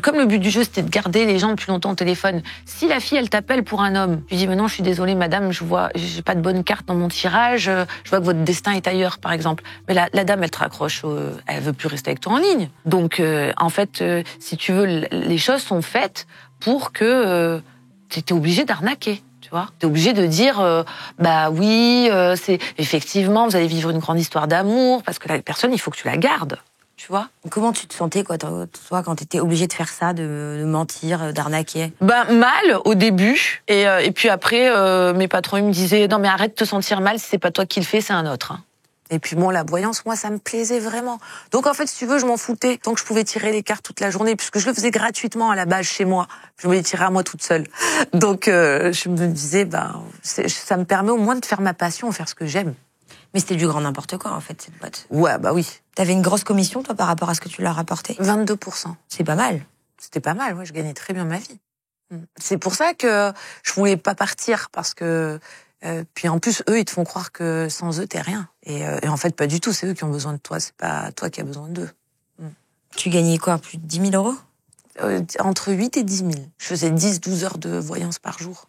Comme le but du jeu, c'était de garder les gens le plus longtemps au téléphone. Si la fille, elle t'appelle pour un homme, tu dis, mais non, je suis désolée, madame, j'ai pas de bonne carte dans mon tirage, je vois que votre destin est ailleurs, par exemple. Mais la dame, elle te raccroche, elle veut plus rester avec toi en ligne. Donc, en fait, si tu veux, les choses sont faites pour que t'es obligé d'arnaquer. Tu vois, t'es obligé de dire, bah oui, c'est effectivement, vous allez vivre une grande histoire d'amour, parce que la personne, il faut que tu la gardes. Tu vois. Comment tu te sentais, quoi, toi, quand t'étais obligée de faire ça, de mentir, d'arnaquer? Ben mal au début, et puis après, mes patrons ils me disaient non mais arrête de te sentir mal, si c'est pas toi qui le fais, c'est un autre. Hein. Et puis bon, la voyance, moi, ça me plaisait vraiment. Donc en fait, si tu veux, je m'en foutais tant que je pouvais tirer les cartes toute la journée, puisque je le faisais gratuitement à la base chez moi. Je me les tirais à moi toute seule. Donc je me disais, ça me permet au moins de faire ma passion, faire ce que j'aime. Mais c'était du grand n'importe quoi, en fait, cette boîte. Ouais, bah oui. T'avais une grosse commission, toi, par rapport à ce que tu leur apportais? 22%. C'est pas mal. C'était pas mal, ouais, je gagnais très bien ma vie. C'est pour ça que je voulais pas partir, parce que... puis en plus, eux, ils te font croire que sans eux, t'es rien. Et en fait, pas du tout, c'est eux qui ont besoin de toi, c'est pas toi qui as besoin d'eux. Tu gagnais quoi, plus de 10 000 €? Entre 8 et 10 000. Je faisais 10-12 heures de voyance par jour.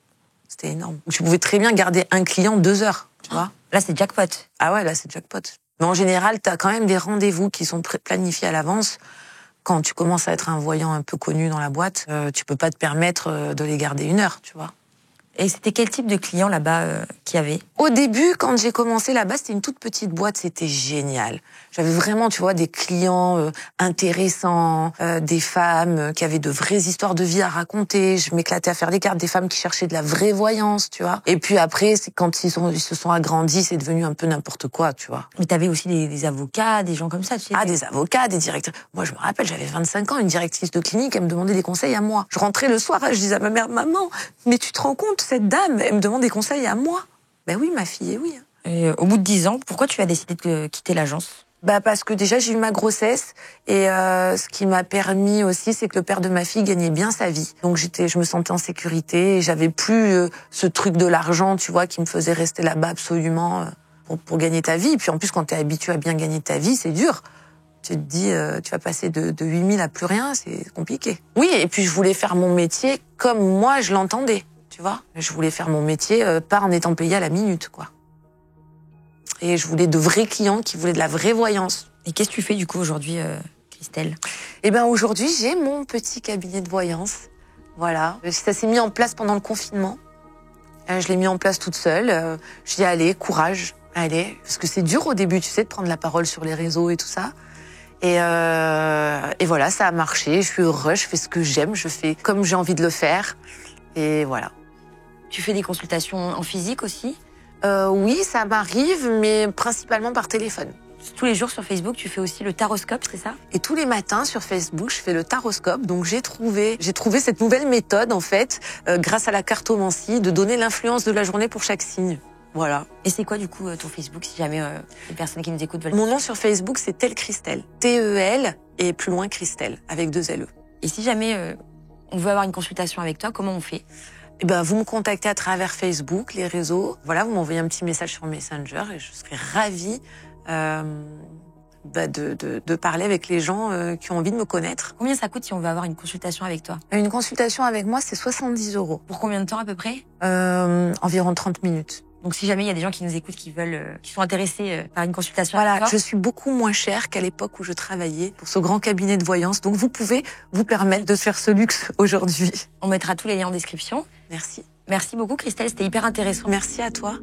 C'était énorme. Tu pouvais très bien garder un client 2 heures, tu vois. Là, c'est jackpot. Ah ouais, là, c'est jackpot. Mais en général, t'as quand même des rendez-vous qui sont planifiés à l'avance. Quand tu commences à être un voyant un peu connu dans la boîte, tu peux pas te permettre de les garder 1 heure, tu vois. Et c'était quel type de client là-bas qu'il y avait? Au début, quand j'ai commencé là-bas, c'était une toute petite boîte, c'était génial. J'avais vraiment, tu vois, des clients intéressants, des femmes qui avaient de vraies histoires de vie à raconter. Je m'éclatais à faire des cartes, des femmes qui cherchaient de la vraie voyance, tu vois. Et puis après, c'est quand ils se sont agrandis, c'est devenu un peu n'importe quoi, tu vois. Mais t'avais aussi des avocats, des gens comme ça, tu sais. Ah, des avocats, des directeurs. Moi, je me rappelle, j'avais 25 ans, une directrice de clinique, elle me demandait des conseils à moi. Je rentrais le soir, je disais à ma mère, maman, mais tu te rends compte, cette dame, elle me demande des conseils à moi. Ben oui, ma fille, oui. Et au bout de 10 ans, pourquoi tu as décidé de quitter l'agence? Bah parce que déjà j'ai eu ma grossesse et ce qui m'a permis aussi, c'est que le père de ma fille gagnait bien sa vie. Donc je me sentais en sécurité et j'avais plus ce truc de l'argent, tu vois, qui me faisait rester là-bas absolument pour gagner ta vie. Et puis en plus, quand t'es habitué à bien gagner ta vie, c'est dur. Tu te dis, tu vas passer de 8 000 à plus rien, c'est compliqué. Oui, et puis je voulais faire mon métier comme moi je l'entendais. Tu vois, je voulais faire mon métier pas en étant payée à la minute, quoi. Et je voulais de vrais clients qui voulaient de la vraie voyance. Et qu'est-ce que tu fais du coup aujourd'hui, Christelle? Eh ben aujourd'hui, j'ai mon petit cabinet de voyance. Voilà, ça s'est mis en place pendant le confinement. Je l'ai mis en place toute seule. Je dis allez, courage, allez, parce que c'est dur au début, tu sais, de prendre la parole sur les réseaux et tout ça. Et voilà, ça a marché. Je suis heureuse, je fais ce que j'aime, je fais comme j'ai envie de le faire. Et voilà. Tu fais des consultations en physique aussi? Oui, ça m'arrive, mais principalement par téléphone. Tous les jours sur Facebook, tu fais aussi le taroscope, c'est ça? Et tous les matins sur Facebook, je fais le taroscope. Donc j'ai trouvé cette nouvelle méthode en fait, grâce à la cartomancie, de donner l'influence de la journée pour chaque signe. Voilà. Et c'est quoi du coup ton Facebook, si jamais les personnes qui nous écoutent veulent? Mon nom sur Facebook, c'est Tel Christelle. T-E-L et plus loin Christelle, avec 2 L-E. Et si jamais on veut avoir une consultation avec toi, comment on fait? Eh ben, vous me contactez à travers Facebook, les réseaux. Voilà, vous m'envoyez un petit message sur Messenger et je serai ravie de parler avec les gens qui ont envie de me connaître. Combien ça coûte si on veut avoir une consultation avec toi? Une consultation avec moi, c'est 70 €. Pour combien de temps à peu près? Environ 30 minutes. Donc si jamais il y a des gens qui nous écoutent, qui sont intéressés par une consultation avec toi. Voilà, je suis beaucoup moins chère qu'à l'époque où je travaillais pour ce grand cabinet de voyance. Donc vous pouvez vous permettre de faire ce luxe aujourd'hui. On mettra tous les liens en description. Merci. Merci beaucoup Christelle, c'était hyper intéressant. Merci à toi.